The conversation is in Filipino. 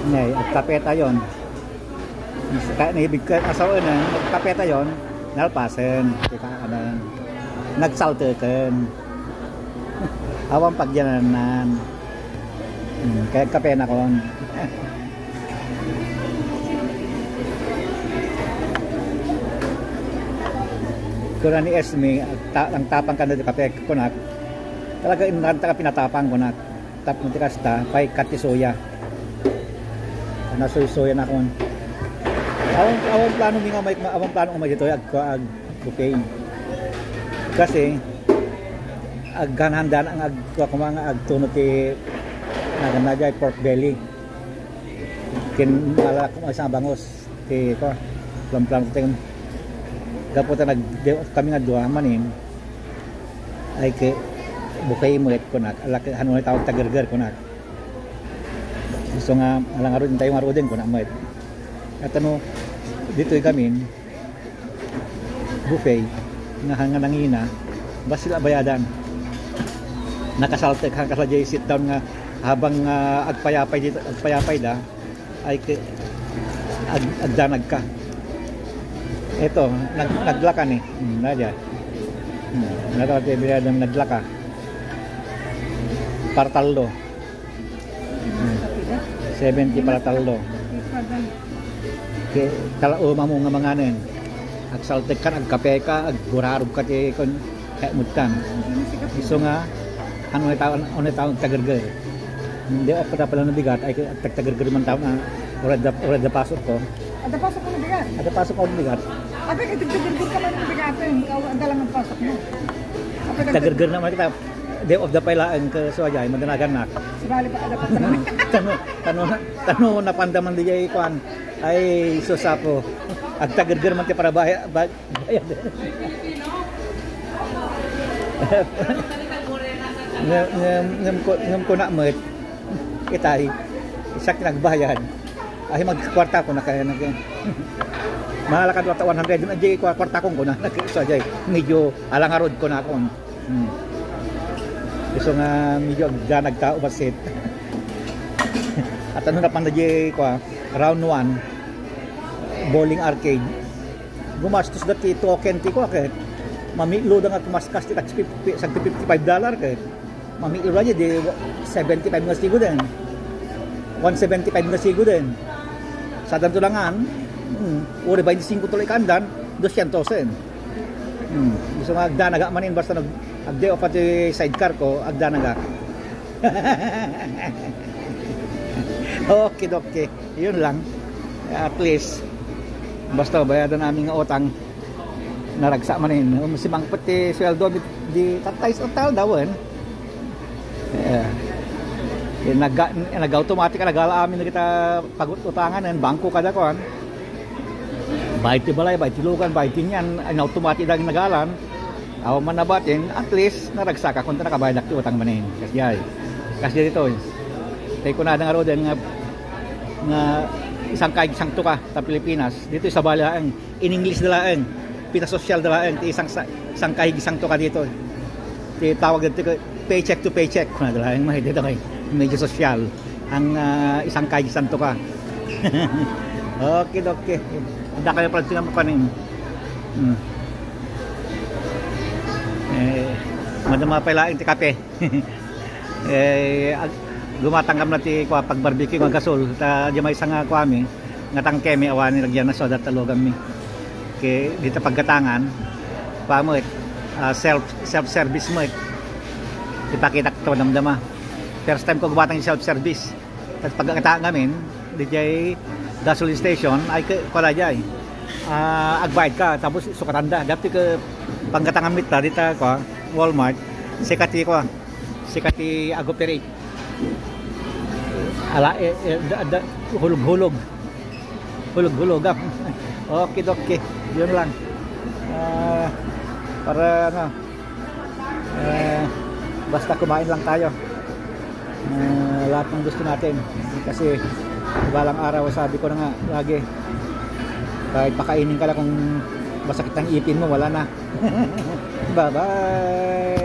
Ngay, at kapeta yon. Naibig ka, asawa na, kapeta yon, nalpasen, kita ano, nagsaltekan, awang pagyananan, kaya kape na kon. Kuna ni Esme, ang tapang ka na di kape kunak, talaga inranta ka pinatapang kunak, tap mo tikasta, pay katisoya. Nasoy-soya na kon. Awang plano mi nga may awang plano umay dito ag buffet. Kasi ag ganhandan ang ag kumanga ag tuno ti naganadya pork belly. Kin mala ko sa bangos ti ko plan ting gaputa kami nga duha manin ay ke buffet mo et kunat alak hanon tawag tagerger kunat. So nga alang aro din tayo nga din ko na met. At ano dito kami buffet nga hanga nangina bas sila bayadan. Nakasalte ka sa sit down nga habang agpayapay dito agpayapay da ay agdanag ka. Ito naglaka ni. Nadya. Natawag bayadang naglaka. Partaldo. 70 para taldo. Kaya talauma mo nga mga nen. Agsaltek ka, agkape ka, agburarog ka kon kaya mutkan. Iso nga, ano na tawag tagerger. Hindi ako pala nabigat, ay tagerger man tawag na orada pasok ko. Ada pasok ko nabigat? Ada pasok ko nabigat. Abi, tagerger ka man nabigatin. Ikaw ang dalang ang pasok mo. Tagerger naman kita. Day of the pailaan ke suajay madanagan nak. Sebali pa ada pasok. Tano napandaman di jay kuan ay susapo. Ag tagerger man ti para bayad. Ngem ko na met kitay isak nagbayad. Ay magkwarta ko na kaya nag malakad wata 100 na jay kwarta ko na suajay. Medyo alangarod ko na kon. Gusto nga medyo ganag tao basit. At ano na pang nadya ko round 1 bowling arcade. Gumastos dati token ti ko kahit mamilo da nga kumaskas ti $55 kahit mamilo aja di 75 nga sigo din. 175 nga sigo din. Sa dantulangan, uri 25 tuloy kandan, 200 sen. Gusto nga agdanaga manin basta agde o pati sidecar ko agdanaga. Okay. Yun lang. At least basta bayadan namin nga utang naragsa manin. Si mang pati sweldo di tatay sa tal dawen. Nag-automatic nagala amin na kita pag-utangan ng bangko kada kon. Bayad ti balay, bayad ti lugan, bayad ti niyan, ang automatic daging nagalan. Aw man nabatin, at least naragsaka kung nakabayad ti utang manin. Kasi dito. Tay ko na nga ro din nga isang kaig isang tuka ta Pilipinas. Dito sa balaan, in English dalaan, pita social dalaan ti isang kaig isang tuka dito. Ti tawag dito paycheck to paycheck kuna dalaan may dito kay medyo social ang isang kaig isang tuka. Okay. Hindi kayo pala siya mapanin. Madama pala ti kape. Gumatanggap na ti pag barbecue nga gasol ta di may nga kwami nga tangkeme awani lagyan na soda talogam mi. Kay dito pagkatangan pamo self service mo ipakita ko damdama. First time ko gumatang self service. Tapos pagkatangan ngamin di jay gasoline station ay kala jay agbayad ka tapos sukatanda dapti ke pangkatangan mita dita ko Walmart sikati agoperate ala hulog okay yun lang para ano basta kumain lang tayo lahat ng gusto natin kasi balang araw sabi ko na nga lagi kahit pakainin ka lang kung masakit ang ipin mo wala na. Bye bye.